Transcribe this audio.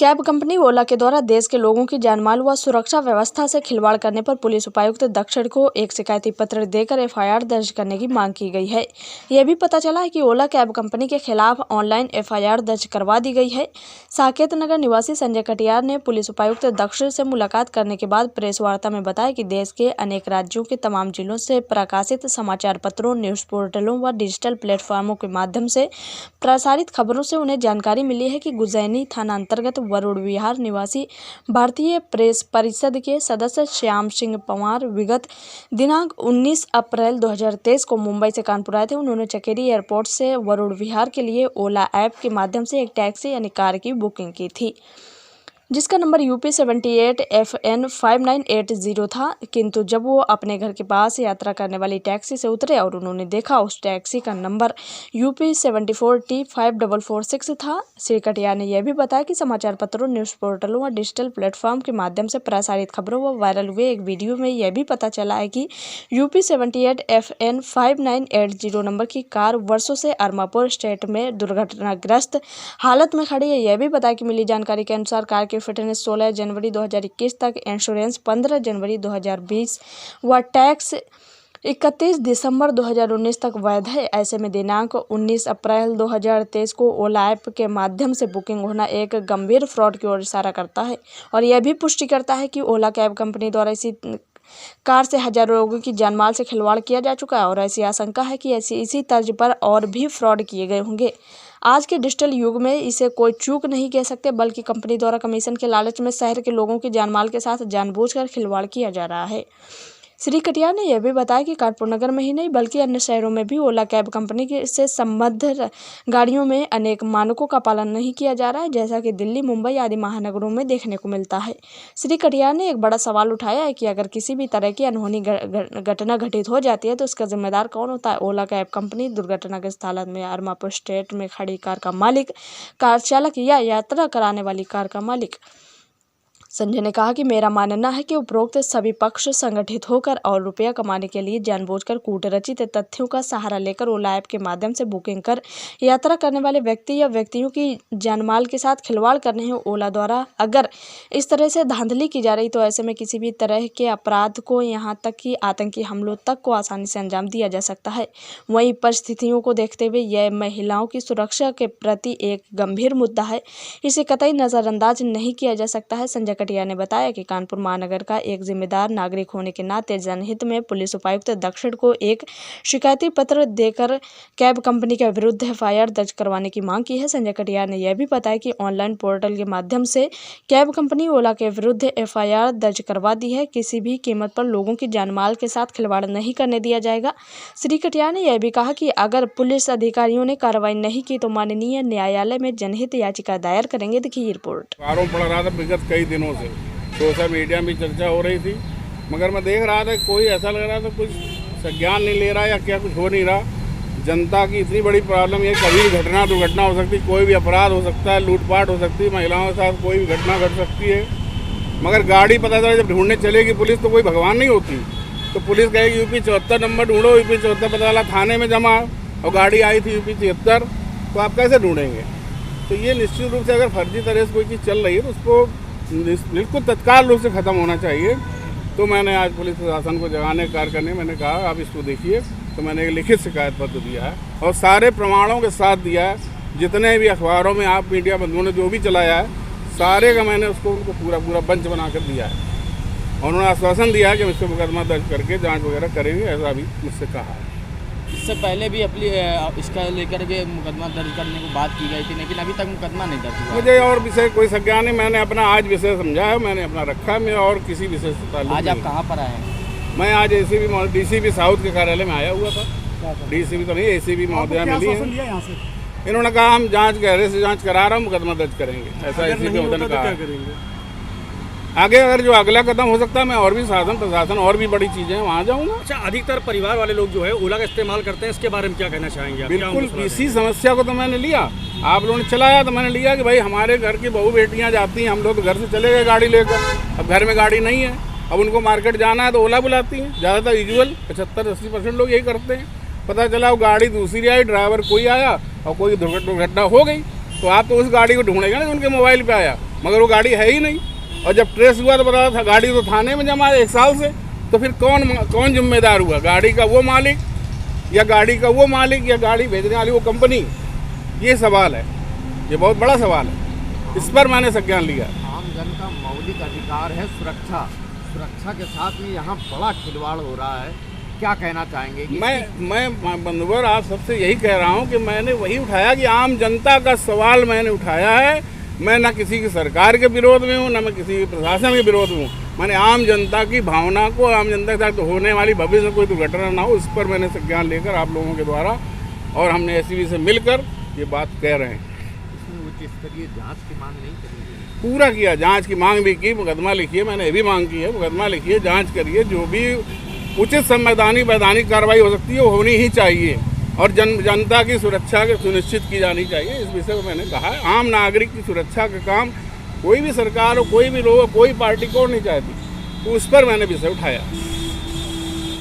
Cab company ओला के द्वारा देश के लोगों की जानमाल व सुरक्षा व्यवस्था से खिलवाड़ करने पर पुलिस उपायुक्त दक्षिण को एक शिकायती पत्र देकर एफआईआर दर्ज करने की मांग की गई है। यह भी पता चला है कि ओला कैब कंपनी के खिलाफ ऑनलाइन एफआईआर दर्ज करवा दी गई है। साकेत नगर निवासी संजय कटियार ने पुलिस उपायुक्त दक्षिण से मुलाकात करने के बाद प्रेस वार्ता में बताया कि देश के अनेक राज्यों के तमाम जिलों से प्रकाशित समाचार पत्रों, न्यूज पोर्टलों व डिजिटल प्लेटफॉर्मों के माध्यम से प्रसारित खबरों से उन्हें जानकारी मिली है कि गुजैनी थाना अंतर्गत वरुण विहार निवासी भारतीय प्रेस परिषद के सदस्य श्याम सिंह पंवार विगत दिनांक 19 अप्रैल 2023 को मुंबई से कानपुर आए थे। उन्होंने चकेरी एयरपोर्ट से वरुण विहार के लिए ओला ऐप के माध्यम से एक टैक्सी यानी कार की बुकिंग की थी, जिसका नंबर UP 78 FN 5980 था। किंतु जब वो अपने घर के पास यात्रा करने वाली टैक्सी से उतरे और उन्होंने देखा उस टैक्सी का नंबर UP 74 T 5446 था। श्री कटियार ने यह भी बताया कि समाचार पत्रों, न्यूज़ पोर्टलों और डिजिटल प्लेटफॉर्म के माध्यम से प्रसारित खबरों व वायरल हुए एक वीडियो में यह भी पता चला है कि UP 78 FN 5980 नंबर की कार वर्षों से अरमापुर स्टेट में दुर्घटनाग्रस्त हालत में खड़ी है। यह भी बताया कि मिली जानकारी के अनुसार कार की फिटनेस 16 जनवरी 2021 तक, इंश्योरेंस 15 जनवरी 2020 व टैक्स 31 दिसंबर 2019 तक वैध है। ऐसे में दिनांक 19 अप्रैल 2023 को ओला ऐप के माध्यम से बुकिंग होना एक गंभीर फ्रॉड की ओर इशारा करता है और यह भी पुष्टि करता है कि ओला कैब कंपनी द्वारा इसी कार से हजारों लोगों की जानमाल से खिलवाड़ किया जा चुका है और ऐसी आशंका है कि इसी तर्ज पर और भी फ्रॉड किए गए होंगे। आज के डिजिटल युग में इसे कोई चूक नहीं कह सकते, बल्कि कंपनी द्वारा कमीशन के लालच में शहर के लोगों की जानमाल के साथ जानबूझकर खिलवाड़ किया जा रहा है। श्री कटियार ने यह भी बताया कि कानपुर नगर में ही नहीं बल्कि अन्य शहरों में भी ओला कैब कंपनी से संबद्ध गाड़ियों में अनेक मानकों का पालन नहीं किया जा रहा है, जैसा कि दिल्ली, मुंबई आदि महानगरों में देखने को मिलता है। श्री कटियार ने एक बड़ा सवाल उठाया है कि अगर किसी भी तरह की अनहोनी घटना घटित हो जाती है तो इसका जिम्मेदार कौन होता है? ओला कैब कंपनी, दुर्घटनाग्रस्त हालत में अरमापुर स्टेट में खड़ी कार का मालिक, कार चालक या यात्रा कराने वाली कार का मालिक? संजय ने कहा कि मेरा मानना है कि उपरोक्त सभी पक्ष संगठित होकर और रुपया कमाने के लिए जानबूझकर कूटरचित तथ्यों का सहारा लेकर ओला ऐप के माध्यम से बुकिंग कर यात्रा करने वाले व्यक्ति या व्यक्तियों की जानमाल के साथ खिलवाड़ कर रहे हैं। ओला द्वारा अगर इस तरह से धांधली की जा रही तो ऐसे में किसी भी तरह के अपराध को, यहाँ तक कि आतंकी हमलों तक को आसानी से अंजाम दिया जा सकता है। वहीं परिस्थितियों को देखते हुए यह महिलाओं की सुरक्षा के प्रति एक गंभीर मुद्दा है, इसे कतई नज़रअंदाज नहीं किया जा सकता है। संजय कटियार ने बताया कि कानपुर महानगर का एक जिम्मेदार नागरिक होने के नाते जनहित में पुलिस उपायुक्त दक्षिण को एक शिकायती पत्र देकर कैब कंपनी के विरुद्ध एफआईआर दर्ज करवाने की मांग की है। संजय कटियार ने यह भी बताया कि ऑनलाइन पोर्टल के माध्यम से कैब कंपनी ओला के विरुद्ध एफआईआर दर्ज करवा दी है। किसी भी कीमत पर लोगों की जानमाल के साथ खिलवाड़ नहीं करने दिया जाएगा। श्री कटियार ने यह भी कहा कि अगर पुलिस अधिकारियों ने कार्रवाई नहीं की तो माननीय न्यायालय में जनहित याचिका दायर करेंगे। देखिए रिपोर्ट। आरोप पड़ रहा था विगत कई दिनों से, सोशल मीडिया में चर्चा हो रही थी, मगर मैं देख रहा था कोई ऐसा लग रहा था कुछ संज्ञान नहीं ले रहा या क्या कुछ हो नहीं रहा। जनता की इतनी बड़ी प्रॉब्लम है, कभी भी घटना दुर्घटना हो सकती है, कोई भी अपराध हो सकता है, लूटपाट हो सकती है, महिलाओं के साथ कोई भी घटना घट सकती है। मगर गाड़ी पता चला जब ढूंढने चलेगी पुलिस तो कोई भगवान नहीं होती, तो पुलिस कहेगी UP 74 नंबर ढूंढो, UP 74 पता चला थाने में जमा और गाड़ी आई थी UP 76, तो आप कैसे ढूंढेंगे? तो ये निश्चित रूप से अगर फर्जी तरह से कोई चीज़ चल रही है तो उसको बिल्कुल तत्काल रूप से ख़त्म होना चाहिए। तो मैंने आज पुलिस प्रशासन को जगाने का कार्य करने मैंने कहा आप इसको देखिए, तो मैंने एक लिखित शिकायत पत्र दिया है और सारे प्रमाणों के साथ दिया है। जितने भी अखबारों में आप मीडिया बंधुओं ने जो भी चलाया है सारे का मैंने उसको उनको पूरा बंच बना कर दिया है और उन्होंने आश्वासन दिया है कि हम इसको मुकदमा दर्ज करके जाँच वगैरह करेंगे, ऐसा भी मुझसे कहा है। इससे पहले भी अपनी इसका लेकर के मुकदमा दर्ज करने को बात की गई थी, लेकिन अभी तक मुकदमा नहीं दर्ज हुआ। मुझे और विषय कोई संज्ञान नहीं, मैंने अपना आज विषय समझा है, मैंने अपना रखा है, मेरा और किसी विषय से ताल्लुक नहीं। आज आप कहाँ पर आए हैं? मैं आज DCP साउथ के कार्यालय में आया हुआ था। DCP तो नहीं, ACP महोदया मिली है। इन्होंने कहा हम जाँच गहरे से जाँच करा रहा हूँ, मुकदमा दर्ज करेंगे, ऐसा ACP महोदय ने कहा। आगे अगर जो अगला कदम हो सकता है मैं और भी शासन प्रशासन और भी बड़ी चीजें वहाँ जाऊँगा। अच्छा, अधिकतर परिवार वाले लोग जो है ओला का इस्तेमाल करते हैं, इसके बारे में क्या कहना चाहेंगे? बिल्कुल इसी समस्या को तो मैंने लिया, आप लोगों ने चलाया तो मैंने लिया कि भाई हमारे घर की बहू बेटियाँ जाती हैं, हम लोग तो घर से चले गए गाड़ी लेकर, अब घर में गाड़ी नहीं है, अब उनको मार्केट जाना है तो ओला बुलाती हैं। ज़्यादातर यूजुअल 75-80% लोग यही करते हैं। पता चला वो गाड़ी दूसरी आई, ड्राइवर कोई आया और कोई दुर्घटना हो गई, तो आप तो उस गाड़ी को ढूंढेगा ना, उनके मोबाइल पे आया, मगर वो गाड़ी है ही नहीं। और जब ट्रेस हुआ तो पता था गाड़ी तो थाने में जमा है 1 साल से, तो फिर कौन जिम्मेदार हुआ? गाड़ी का वो मालिक या गाड़ी का वो मालिक या गाड़ी भेजने वाली वो कंपनी? ये सवाल है, ये बहुत बड़ा सवाल है। इस पर मैंने संज्ञान लिया। आम जन का मौलिक अधिकार है सुरक्षा के साथ में यहाँ बड़ा खिलवाड़ हो रहा है, क्या कहना चाहेंगे? मैं बंधुवर आप सबसे यही कह रहा हूँ कि मैंने वही उठाया कि आम जनता का सवाल मैंने उठाया है। मैं ना किसी की सरकार के विरोध में हूँ, ना मैं किसी प्रशासन के विरोध में हूँ। मैंने आम जनता की भावना को, आम जनता के साथ होने वाली भविष्य में कोई दुर्घटना ना हो, इस पर मैंने संज्ञान लेकर आप लोगों के द्वारा और हमने एसीबी से मिलकर ये बात कह रहे हैं। इसमें उच्च स्तरीय जाँच की मांग नहीं करी? पूरा किया, जांच की मांग भी की, मुकदमा लिखिए, मैंने ये भी मांग की है, मुकदमा लिखिए, जांच करिए, जो भी उचित संवैधानिक कार्रवाई हो सकती है वो होनी ही चाहिए और जनता की सुरक्षा के सुनिश्चित की जानी चाहिए। इस विषय में मैंने कहा है, आम नागरिक की सुरक्षा का काम कोई भी सरकार हो, कोई भी लोग हो, कोई पार्टी को नहीं चाहती, तो उस पर मैंने विषय उठाया।